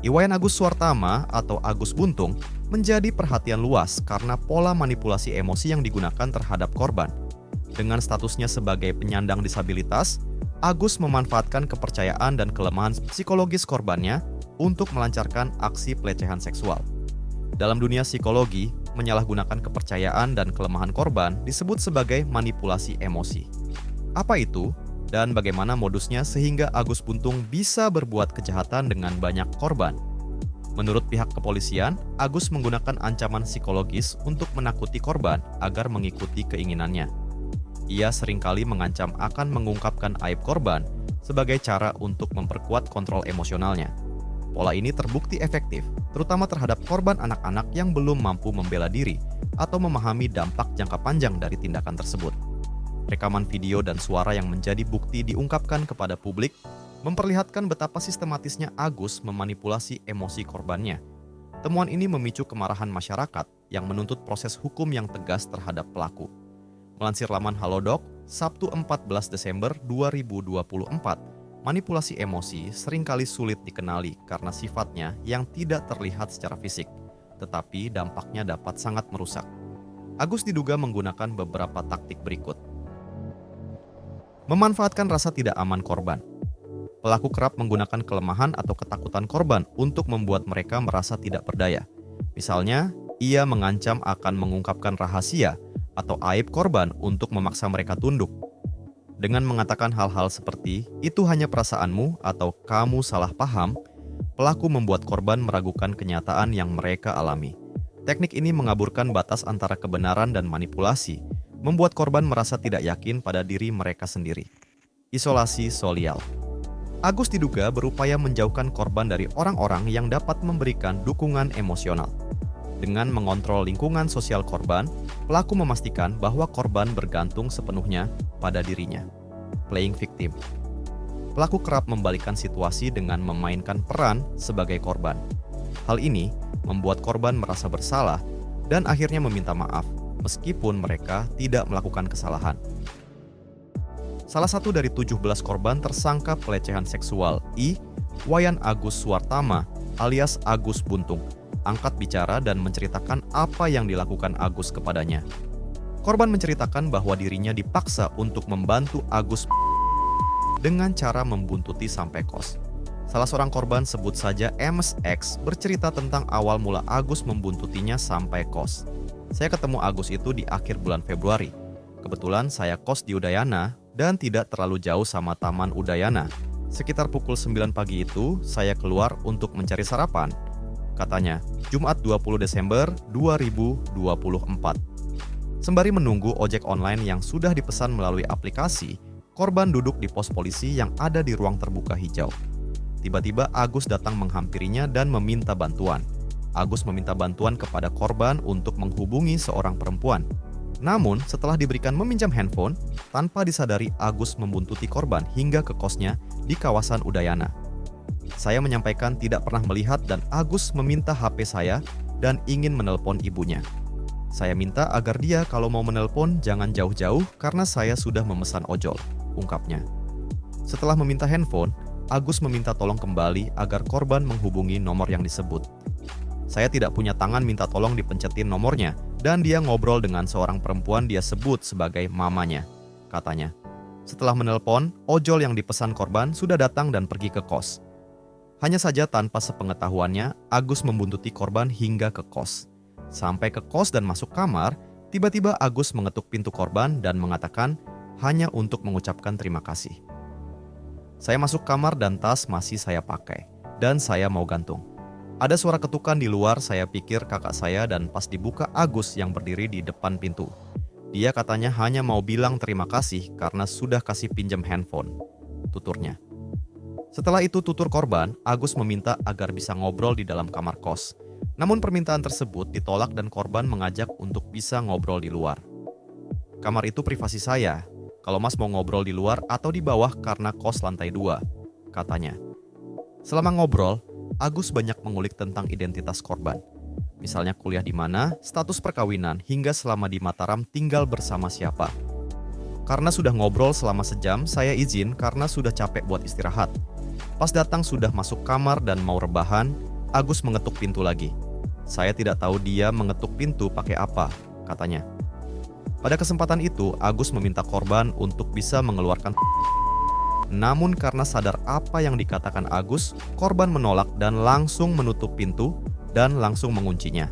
Iwayan Agus Suartama atau Agus Buntung menjadi perhatian luas karena pola manipulasi emosi yang digunakan terhadap korban. Dengan statusnya sebagai penyandang disabilitas, Agus memanfaatkan kepercayaan dan kelemahan psikologis korbannya untuk melancarkan aksi pelecehan seksual. Dalam dunia psikologi, menyalahgunakan kepercayaan dan kelemahan korban disebut sebagai manipulasi emosi. Apa itu? Dan bagaimana modusnya sehingga Agus Buntung bisa berbuat kejahatan dengan banyak korban? Menurut pihak kepolisian, Agus menggunakan ancaman psikologis untuk menakuti korban agar mengikuti keinginannya. Ia seringkali mengancam akan mengungkapkan aib korban sebagai cara untuk memperkuat kontrol emosionalnya. Pola ini terbukti efektif, terutama terhadap korban anak-anak yang belum mampu membela diri atau memahami dampak jangka panjang dari tindakan tersebut. Rekaman video dan suara yang menjadi bukti diungkapkan kepada publik memperlihatkan betapa sistematisnya Agus memanipulasi emosi korbannya. Temuan ini memicu kemarahan masyarakat yang menuntut proses hukum yang tegas terhadap pelaku. Melansir laman Halodoc, Sabtu 14 Desember 2024, manipulasi emosi seringkali sulit dikenali karena sifatnya yang tidak terlihat secara fisik, tetapi dampaknya dapat sangat merusak. Agus diduga menggunakan beberapa taktik berikut. Memanfaatkan rasa tidak aman korban. Pelaku kerap menggunakan kelemahan atau ketakutan korban untuk membuat mereka merasa tidak berdaya. Misalnya, ia mengancam akan mengungkapkan rahasia atau aib korban untuk memaksa mereka tunduk. Dengan mengatakan hal-hal seperti, "Itu hanya perasaanmu" atau "kamu salah paham", pelaku membuat korban meragukan kenyataan yang mereka alami. Teknik ini mengaburkan batas antara kebenaran dan manipulasi, membuat korban merasa tidak yakin pada diri mereka sendiri. Isolasi sosial. Agus diduga berupaya menjauhkan korban dari orang-orang yang dapat memberikan dukungan emosional. Dengan mengontrol lingkungan sosial korban, pelaku memastikan bahwa korban bergantung sepenuhnya pada dirinya. Playing victim. Pelaku kerap membalikkan situasi dengan memainkan peran sebagai korban. Hal ini membuat korban merasa bersalah dan akhirnya meminta maaf, meskipun mereka tidak melakukan kesalahan. Salah satu dari 17 korban tersangka pelecehan seksual, Iwayan Agus Suartama alias Agus Buntung, angkat bicara dan menceritakan apa yang dilakukan Agus kepadanya. Korban menceritakan bahwa dirinya dipaksa untuk membantu Agus dengan cara membuntuti sampai kos. Salah seorang korban, sebut saja MSX, bercerita tentang awal mula Agus membuntutinya sampai kos. "Saya ketemu Agus itu di akhir bulan Februari. Kebetulan saya kos di Udayana dan tidak terlalu jauh sama Taman Udayana. Sekitar pukul 9 pagi itu, saya keluar untuk mencari sarapan," katanya, Jumat 20 Desember 2024. Sembari menunggu ojek online yang sudah dipesan melalui aplikasi, korban duduk di pos polisi yang ada di ruang terbuka hijau. Tiba-tiba Agus datang menghampirinya dan meminta bantuan. Agus meminta bantuan kepada korban untuk menghubungi seorang perempuan. Namun, setelah diberikan meminjam handphone, tanpa disadari Agus membuntuti korban hingga ke kosnya di kawasan Udayana. "Saya menyampaikan tidak pernah melihat dan Agus meminta HP saya dan ingin menelpon ibunya. Saya minta agar dia kalau mau menelpon jangan jauh-jauh karena saya sudah memesan ojol," ungkapnya. Setelah meminta handphone, Agus meminta tolong kembali agar korban menghubungi nomor yang disebut. "Saya tidak punya tangan minta tolong dipencetin nomornya, dan dia ngobrol dengan seorang perempuan dia sebut sebagai mamanya," katanya. Setelah menelpon, ojol yang dipesan korban sudah datang dan pergi ke kos. Hanya saja tanpa sepengetahuannya, Agus membuntuti korban hingga ke kos. Sampai ke kos dan masuk kamar, tiba-tiba Agus mengetuk pintu korban dan mengatakan hanya untuk mengucapkan terima kasih. "Saya masuk kamar dan tas masih saya pakai, dan saya mau gantung. Ada suara ketukan di luar, saya pikir kakak saya dan pas dibuka Agus yang berdiri di depan pintu. Dia katanya hanya mau bilang terima kasih karena sudah kasih pinjam handphone," tuturnya. Setelah itu tutur korban, Agus meminta agar bisa ngobrol di dalam kamar kos. Namun permintaan tersebut ditolak dan korban mengajak untuk bisa ngobrol di luar. "Kamar itu privasi saya. Kalau Mas mau ngobrol di luar atau di bawah karena kos lantai 2, katanya. Selama ngobrol, Agus banyak mengulik tentang identitas korban. Misalnya kuliah di mana, status perkawinan, hingga selama di Mataram tinggal bersama siapa. Karena sudah ngobrol selama sejam, saya izin karena sudah capek buat istirahat. Pas datang sudah masuk kamar dan mau rebahan, Agus mengetuk pintu lagi. Saya tidak tahu dia mengetuk pintu pakai apa, katanya. Pada kesempatan itu, Agus meminta korban untuk bisa mengeluarkan. Namun karena sadar apa yang dikatakan Agus, korban menolak dan langsung menutup pintu dan langsung menguncinya.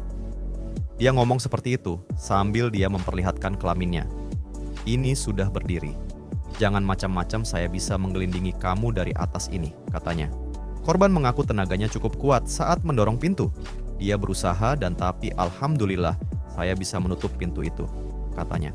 Dia ngomong seperti itu sambil dia memperlihatkan kelaminnya. Ini sudah berdiri. Jangan macam-macam, saya bisa menggelindingi kamu dari atas ini, katanya. Korban mengaku tenaganya cukup kuat saat mendorong pintu. Dia berusaha dan tapi alhamdulillah saya bisa menutup pintu itu, katanya.